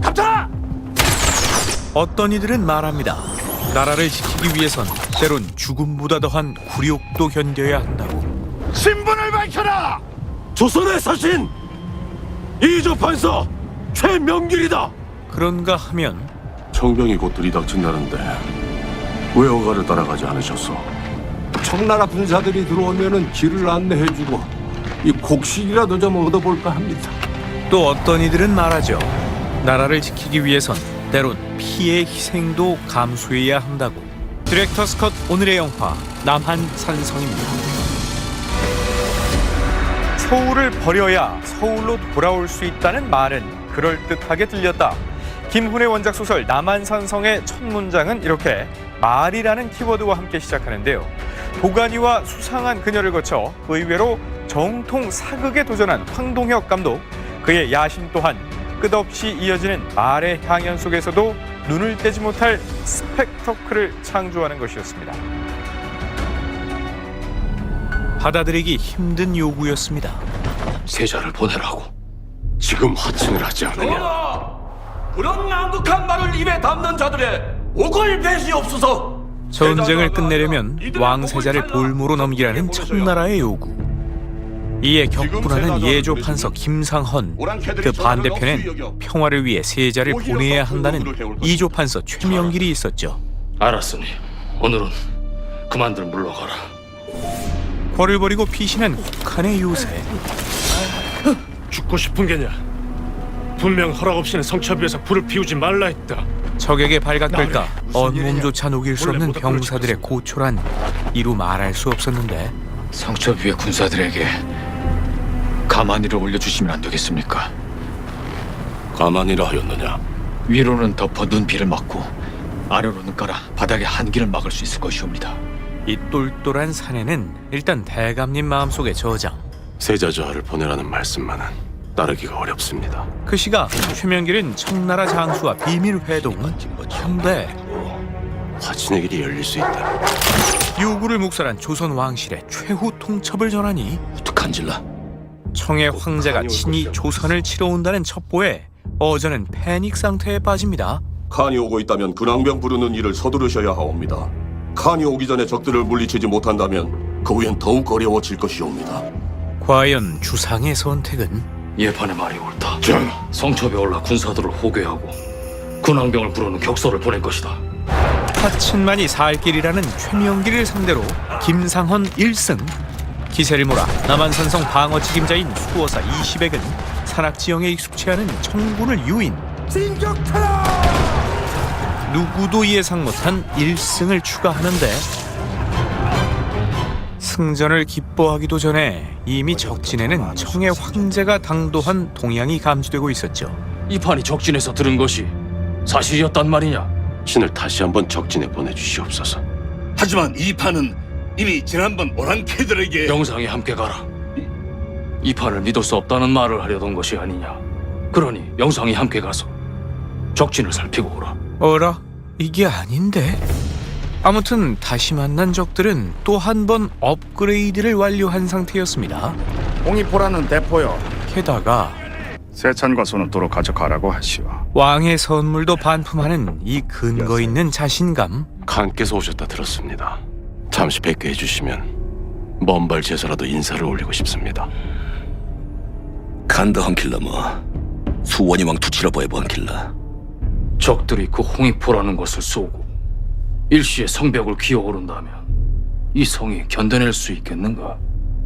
닥쳐라! 어떤 이들은 말합니다. 나라를 지키기 위해선 때론 죽음보다 더한 굴욕도 견뎌야 한다고. 신분을 밝혀라! 조선의 사신 이조판서 최명길이다. 그런가 하면 청병이 곧 들이닥친다는데 왜 어가를 따라가지 않으셨소? 청나라 군사들이 들어오면은 길을 안내해주고 이 곡식이라도 좀 얻어볼까 합니다. 또 어떤 이들은 말하죠. 나라를 지키기 위해선 때론 피해 희생도 감수해야 한다고. 디렉터스 컷 오늘의 영화 남한산성입니다. 서울을 버려야 서울로 돌아올 수 있다는 말은 그럴듯하게 들렸다. 김훈의 원작 소설 남한산성의 첫 문장은 이렇게 말이라는 키워드와 함께 시작하는데요. 도가니와 수상한 그녀를 거쳐 의외로 정통 사극에 도전한 황동혁 감독, 그의 야심 또한 끝없이 이어지는 말의 향연 속에서도 눈을 떼지 못할 스펙터클을 창조하는 것이었습니다. 받아들이기 힘든 요구였습니다. 세자를 보내라고 지금 하층을 하지 않느냐? 그런 난국한 말을 입에 담는 자들의 옥을 배시옵소서. 전쟁을 끝내려면 왕세자를 볼모로 넘기라는 청나라의 요구. 이에 격분하는 예조 판서 김상헌, 그 반대편엔 평화를 위해 세자를 보내야 한다는 이조 판서 최명길이 있었죠. 알았으니 오늘은 그만들 물러가라. 궐을 버리고 피신한 혹한의 요새. 죽고 싶은 게냐? 분명 허락 없이는 성첩위에서 불을 피우지 말라 했다. 적에게 발각될까 온몸조차 녹일 수 없는 병사들의 고초란 이루 말할 수 없었는데, 성첩위의 군사들에게 가만히를 올려주시면 안 되겠습니까? 가만히라 하였느냐? 위로는 덮어 눈비를 막고 아래로는 깔아 바닥에 한기를 막을 수 있을 것이옵니다. 이 똘똘한 사내는 일단 대감님 마음속에 저장. 세자 저하를 보내라는 말씀만은 따르기가 어렵습니다. 그 시각 최명길은 청나라 장수와 비밀 회동, 현대, 화친의 길이 열릴 수 있다. 요구를 묵살한 조선 왕실의 최후 통첩을 전하니 우뚝한질라. 청의 황제가 친히 조선을 치러 온다는 첩보에 어저는 패닉 상태에 빠집니다. 칸이 오고 있다면 근황병 부르는 일을 서두르셔야 하옵니다. 칸이 오기 전에 적들을 물리치지 못한다면 그 후엔 더욱 어려워질 것이옵니다. 과연 주상의 선택은? 예판의 말이 옳다. 성첩에 올라 군사들을 호괴하고 군왕병을 부르는 격서를 보낼 것이다. 화친만이 살 길이라는 최명길을 상대로 김상헌 1승, 기세를 몰아 남한산성 방어 책임자인 수호사 20액은 산악지형에 익숙치 않은 청군을 유인. 누구도 예상 못한 1승을 추가하는데, 승전을 기뻐하기도 전에 이미 적진에는 청의 황제가 당도한 동향이 감지되고 있었죠. 이 판이 적진에서 들은 것이 사실이었단 말이냐? 신을 다시 한번 적진에 보내주시옵소서. 하지만 이 판은 이미 지난번 오랑캐들에게 영상에 함께 가라. 이 판을 믿을 수 없다는 말을 하려던 것이 아니냐? 그러니 영상이 함께 가서 적진을 살피고 오라. 어라? 이게 아닌데? 아무튼 다시 만난 적들은 또 한 번 업그레이드를 완료한 상태였습니다. 홍익포라는 대포여, 게다가 세찬과 손은 가져가라고 하시오. 왕의 선물도 반품하는 이 근거 있는 자신감. 칸께서 오셨다 들었습니다. 잠시 뵙게 해주시면 먼발 제서라도 인사를 올리고 싶습니다. 간다 헌킬라 뭐 수원이 왕 투치라 보에보 헌킬라. 적들이 그 홍익포라는 것을 쏘고 일시에 성벽을 기어오른다면 이 성이 견뎌낼 수 있겠는가?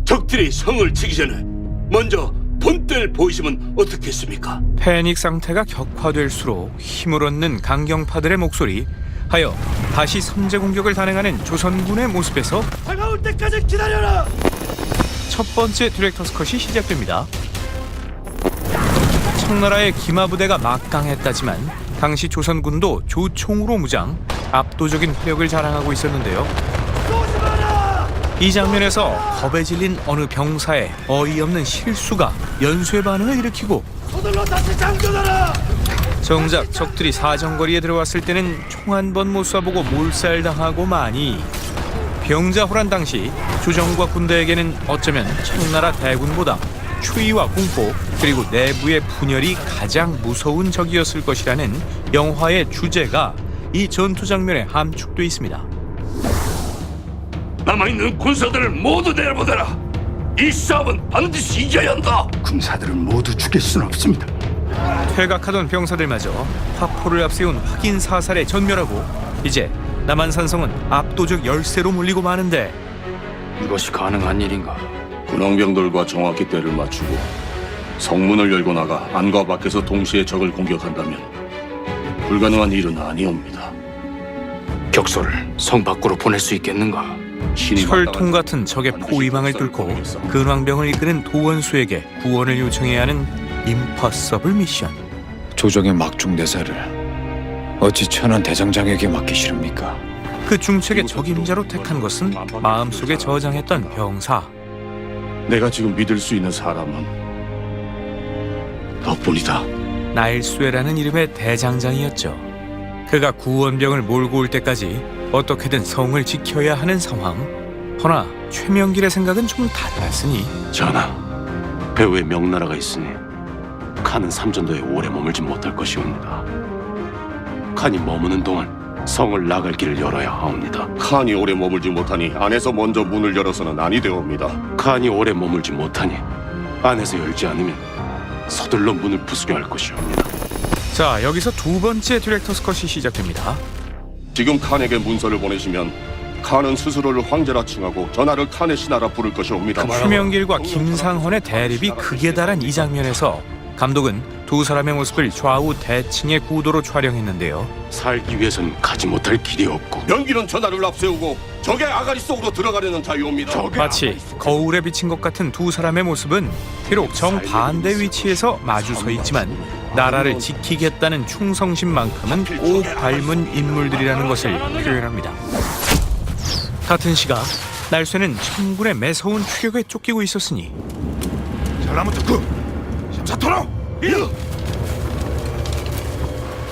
적들이 성을 치기 전에 먼저 본때를 보이시면 어떻겠습니까? 패닉 상태가 격화될수록 힘을 얻는 강경파들의 목소리, 하여 다시 선제 공격을 단행하는 조선군의 모습에서 다가올 때까지 기다려라! 첫 번째 디렉터스 컷이 시작됩니다. 청나라의 기마부대가 막강했다지만 당시 조선군도 조총으로 무장, 압도적인 화력을 자랑하고 있었는데요. 이 장면에서 겁에 질린 어느 병사의 어이없는 실수가 연쇄 반응을 일으키고, 서둘러 다시 장전하라! 정작 적들이 사정거리에 들어왔을 때는 총 한 번 못 쏴보고 몰살당하고 마니, 병자호란 당시 조정과 군대에게는 어쩌면 청나라 대군보다 추위와 공포 그리고 내부의 분열이 가장 무서운 적이었을 것이라는 영화의 주제가 이 전투 장면에 함축돼 있습니다. 남아있는 군사들을 모두 내려보내라. 이 싸움은 반드시 이겨야 한다. 군사들을 모두 죽일 수는 없습니다. 퇴각하던 병사들마저 화포를 앞세운 확인 사살에 전멸하고 이제 남한산성은 압도적 열세로 몰리고 마는데 이것이 가능한 일인가? 군왕병들과 정확히 때를 맞추고 성문을 열고 나가 안과 밖에서 동시에 적을 공격한다면 불가능한 일은 아니옵니다. 격소를 성 밖으로 보낼 수 있겠는가? 철통 같은 적의 포위망을 뚫고 근왕병을 이끄는 도원수에게 구원을 요청해야 하는 임퍼서블 미션. 조정의 막중 대사를 어찌 천한 대장장에게 맡기시렵니까? 그 중책의 적임자로 택한 것은 마음속에 저장했던 병사. 내가 지금 믿을 수 있는 사람은 너뿐이다. 나일수에라는 이름의 대장장이었죠. 그가 구원병을 몰고 올 때까지 어떻게든 성을 지켜야 하는 상황. 허나 최명길의 생각은 좀 달랐으니 전하, 배후에 명나라가 있으니 칸은 삼전도에 오래 머물지 못할 것이옵니다. 칸이 머무는 동안 성을 나갈 길을 열어야 하옵니다. 칸이 오래 머물지 못하니 안에서 먼저 문을 열어서는 아니 되옵니다. 칸이 오래 머물지 못하니 안에서 열지 않으면 서둘러 문을 부수게 할 것이옵니다. 자, 여기서 두 번째 디렉터스 컷이 시작됩니다. 지금 칸에게 문서를 보내시면 칸은 스스로를 황제라 칭하고 전하를 칸의 신하라 부를 것이옵니다. 최명길과 김상헌의 대립이 극에 달한 이 장면에서 감독은 두 사람의 모습을 좌우 대칭의 구도로 촬영했는데요. 살기 위해선 가지 못할 길이 없고 명기는 전하를 앞세우고 적의 아가리 속으로 들어가려는 자유옵니다. 마치 거울에 비친 것 같은 두 사람의 모습은 비록 정반대 위치에서 마주 서 있지만 나라를 지키겠다는 충성심만큼은 꼭 닮은 인물들이라는 것을 표현합니다. 같은 시각 날쇠는 천군의 매서운 추격에 쫓기고 있었으니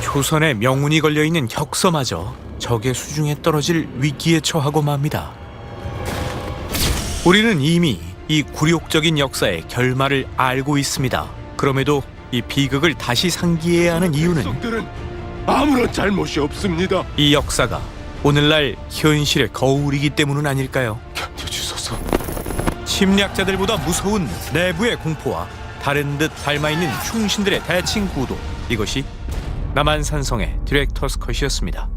조선의 명운이 걸려있는 혁서마저 적의 수중에 떨어질 위기에 처하고 맙니다. 우리는 이미 이 굴욕적인 역사의 결말을 알고 있습니다. 그럼에도 이 비극을 다시 상기해야 하는 이유는 아무런 잘못이 없습니다. 이 역사가 오늘날 현실의 거울이기 때문은 아닐까요? 견뎌주소서. 침략자들보다 무서운 내부의 공포와 다른 듯 닮아있는 충신들의 대칭 구도, 이것이 남한산성의 디렉터스 컷이었습니다.